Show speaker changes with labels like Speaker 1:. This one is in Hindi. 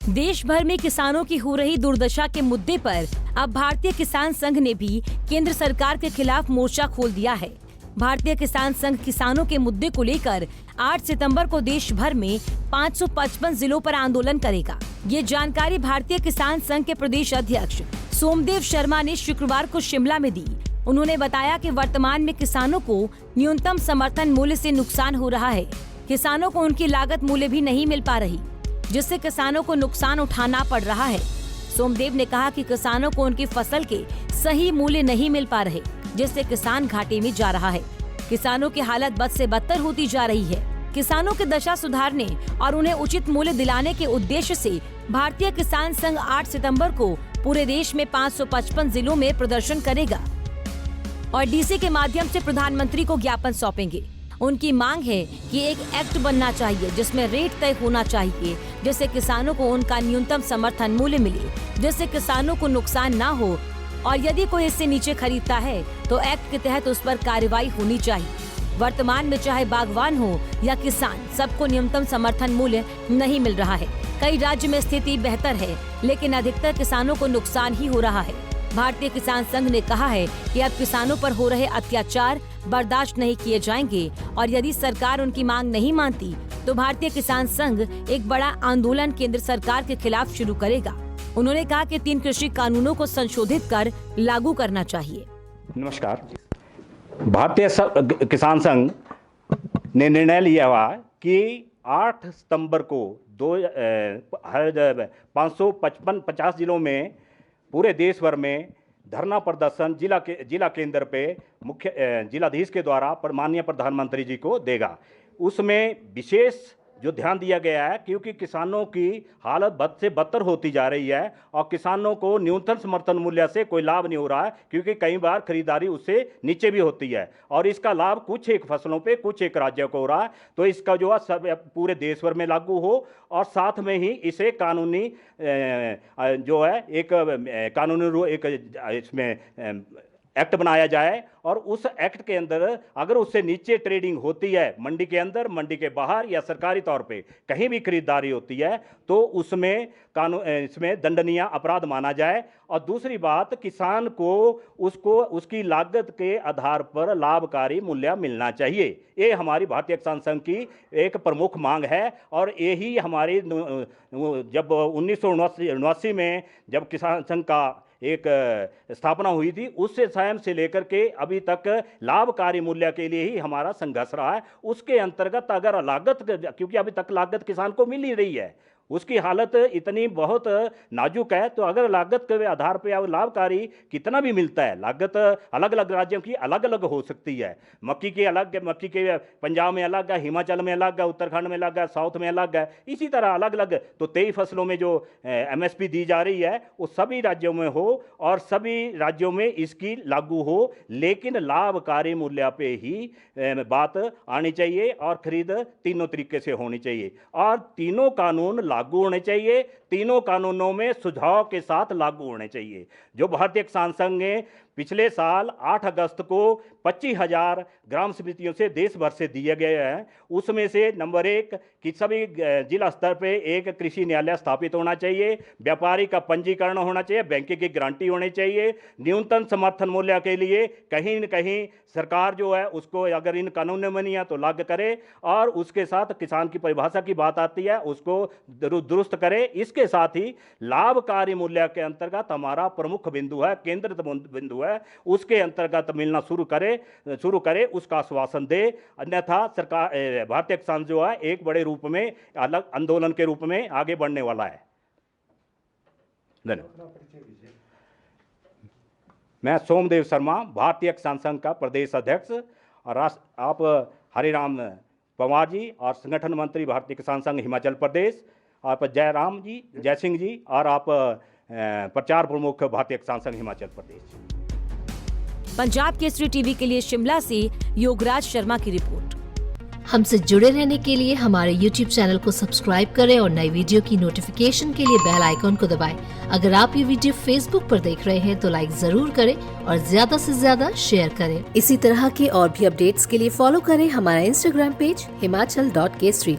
Speaker 1: देश भर में किसानों की हो रही दुर्दशा के मुद्दे पर अब भारतीय किसान संघ ने भी केंद्र सरकार के खिलाफ मोर्चा खोल दिया है। भारतीय किसान संघ किसानों के मुद्दे को लेकर 8 सितंबर को देश भर में 555 जिलों पर आंदोलन करेगा। ये जानकारी भारतीय किसान संघ के प्रदेश अध्यक्ष सोमदेव शर्मा ने शुक्रवार को शिमला में दी। उन्होंने बताया कि वर्तमान में किसानों को न्यूनतम समर्थन मूल्य से नुकसान हो रहा है। किसानों को उनकी लागत मूल्य भी नहीं मिल पा रही, जिससे किसानों को नुकसान उठाना पड़ रहा है। सोमदेव ने कहा कि किसानों को उनकी फसल के सही मूल्य नहीं मिल पा रहे, जिससे किसान घाटे में जा रहा है। किसानों की हालत बद से बदतर होती जा रही है। किसानों की दशा सुधारने और उन्हें उचित मूल्य दिलाने के उद्देश्य से भारतीय किसान संघ 8 सितंबर को पूरे देश में 555 जिलों में प्रदर्शन करेगा और डीसी के माध्यम से प्रधानमंत्री को ज्ञापन सौंपेंगे। उनकी मांग है कि एक एक्ट बनना चाहिए जिसमें रेट तय होना चाहिए, जिससे किसानों को उनका न्यूनतम समर्थन मूल्य मिले, जिससे किसानों को नुकसान ना हो और यदि कोई इससे नीचे खरीदता है तो एक्ट के तहत उस पर कार्रवाई होनी चाहिए। वर्तमान में चाहे बागवान हो या किसान, सबको न्यूनतम समर्थन मूल्य नहीं मिल रहा है। कई राज्य में स्थिति बेहतर है, लेकिन अधिकतर किसानों को नुकसान ही हो रहा है। भारतीय किसान संघ ने कहा है कि अब किसानों पर हो रहे अत्याचार बर्दाश्त नहीं किए जाएंगे और यदि सरकार उनकी मांग नहीं मानती तो भारतीय किसान संघ एक बड़ा आंदोलन केंद्र सरकार के खिलाफ शुरू करेगा। उन्होंने कहा कि 3 कृषि कानूनों को संशोधित कर लागू करना चाहिए।
Speaker 2: नमस्कार। भारतीय किसान संघ ने निर्णय लिया हुआ कि 8 सितंबर को 550 जिलों में पूरे देश भर में धरना प्रदर्शन जिला केंद्र पे मुख्य जिलाधीश के द्वारा माननीय प्रधानमंत्री जी को देगा। उसमें विशेष जो ध्यान दिया गया है, क्योंकि किसानों की हालत बद से बदतर होती जा रही है और किसानों को न्यूनतम समर्थन मूल्य से कोई लाभ नहीं हो रहा है, क्योंकि कई बार खरीदारी उससे नीचे भी होती है और इसका लाभ कुछ एक फसलों पे कुछ एक राज्यों को हो रहा है। तो इसका जो है सब पूरे देश भर में लागू हो और साथ में ही इसे कानूनी जो है एक कानूनी एक इसमें एक्ट बनाया जाए और उस एक्ट के अंदर अगर उससे नीचे ट्रेडिंग होती है, मंडी के अंदर, मंडी के बाहर या सरकारी तौर पे कहीं भी खरीदारी होती है, तो उसमें इसमें दंडनीय अपराध माना जाए। और दूसरी बात, किसान को उसकी लागत के आधार पर लाभकारी मूल्य मिलना चाहिए। ये हमारी भारतीय किसान संघ की एक प्रमुख मांग है और यही हमारी जब 1979 में जब किसान संघ का एक स्थापना हुई थी, उससे स्वयं से लेकर के अभी तक लाभकारी मूल्य के लिए ही हमारा संघर्ष रहा है। उसके अंतर्गत अगर लागत, क्योंकि अभी तक लागत किसान को मिल ही रही है, उसकी हालत इतनी बहुत नाजुक है, तो अगर लागत के आधार पर अब लाभकारी कितना भी मिलता है, लागत अलग अलग राज्यों की अलग अलग हो सकती है। मक्की के पंजाब में अलग है, हिमाचल में अलग है, उत्तराखंड में अलग है, साउथ में अलग है, इसी तरह अलग अलग। तो 23 फसलों में जो MSP दी जा रही है वो सभी राज्यों में हो और सभी राज्यों में इसकी लागू हो, लेकिन लाभकारी मूल्य पे ही बात आनी चाहिए और खरीद तीनों तरीके से होनी चाहिए और तीनों कानून लागू होने चाहिए। तीनों कानूनों में सुझाव के साथ लागू होने चाहिए। जो भारतीय किसान संघ ने पिछले साल 8 अगस्त को 25,000 ग्राम समितियों से देश भर से दिए गए हैं, उसमें से नंबर 1 कि सभी जिला स्तर पे एक कृषि न्यायालय स्थापित होना चाहिए, व्यापारी का पंजीकरण होना चाहिए, बैंक की गारंटी होनी चाहिए, न्यूनतम समर्थन मूल्य के लिए कहीं न कहीं सरकार जो है उसको अगर इन कानूनों में नहीं है तो लागू करे और उसके साथ किसान की परिभाषा की बात आती है उसको दुरुस्त करे। इसके साथ ही लाभकारी मूल्य के अंतर्गत हमारा प्रमुख बिंदु है, केंद्रित बिंदु है, उसके अंतर्गत मिलना शुरू करे, उसका आश्वासन दे। अन्यथा सरकार भारतीय किसान जो है एक बड़े रूप में अलग आंदोलन के रूप में आगे बढ़ने वाला है। धन्यवाद। मैं सोमदेव शर्मा, भारतीय किसान संघ का प्रदेश अध्यक्ष और आप हरिराम पवार जी और संगठन मंत्री भारतीय किसान संघ हिमाचल प्रदेश, आप जयराम जी, जय सिंह जी और आप प्रचार प्रमुख भारतीय किसान संघ हिमाचल प्रदेश।
Speaker 1: पंजाब केसरी टीवी के लिए शिमला से योगराज शर्मा की रिपोर्ट।
Speaker 3: हमसे जुड़े रहने के लिए हमारे YouTube चैनल को सब्सक्राइब करें और नई वीडियो की नोटिफिकेशन के लिए बेल आइकॉन को दबाएं। अगर आप ये वीडियो Facebook पर देख रहे हैं तो लाइक जरूर करें और ज्यादा से ज्यादा शेयर करें। इसी तरह के और भी अपडेट्स के लिए फॉलो करें हमारा Instagram पेज himachal.kesri।